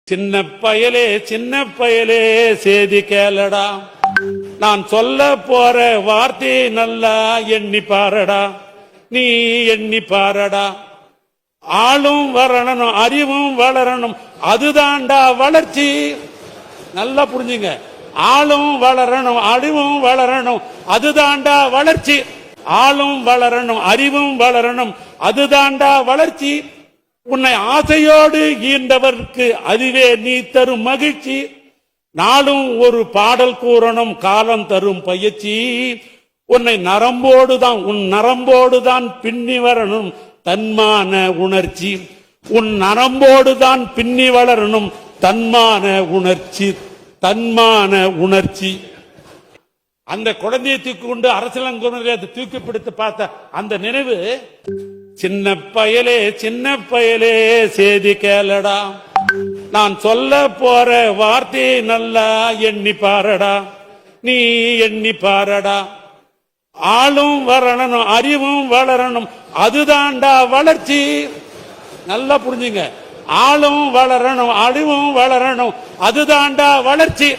சின்ன பயலே சேதி கேளடா, நான் சொல்ல போற வார்த்தை நல்லா எண்ணி பாரடா, நீ எண்ணி பாரடா. ஆளும் வரணும், அறிவும் வளரணும், அதுதான்டா வளர்ச்சி. நல்லா புரிஞ்சுங்க. ஆளும் வளரணும், அறிவும் வளரணும், அதுதான்டா வளர்ச்சி. ஆளும் வளரணும், அறிவும் வளரணும், அதுதான்டா வளர்ச்சி. உன்னை ஆசையோடு ஈண்டவர்க்கு அதுவே நீ தரும் மகிழ்ச்சி. நாளும் ஒரு பாடல் கூறணும், காலம் தரும் பயிற்சி. உன்னை நரம்போடுதான், உன் நரம்போடுதான் பின்னி வரணும் தன்மான உணர்ச்சி. உன் நரம்போடுதான் பின்னி வளரணும் தன்மான உணர்ச்சி, தன்மான உணர்ச்சி. அந்த குழந்தையை தூக்கி கொண்டு அரசியலங்குறையை தூக்கி பிடித்து பார்த்த அந்த நினைவு. சின்ன பயலே சேதி கேளடா, நான் சொல்ல போற வார்த்தை நல்லா எண்ணி பாரடா, நீ எண்ணி பாரடா. ஆளும் வரணும், அறிவும் வளரணும், அதுதான்டா வளர்ச்சி. நல்லா புரிஞ்சுங்க. ஆளும் வளரணும், அறிவும் வளரணும், அதுதான்டா வளர்ச்சி.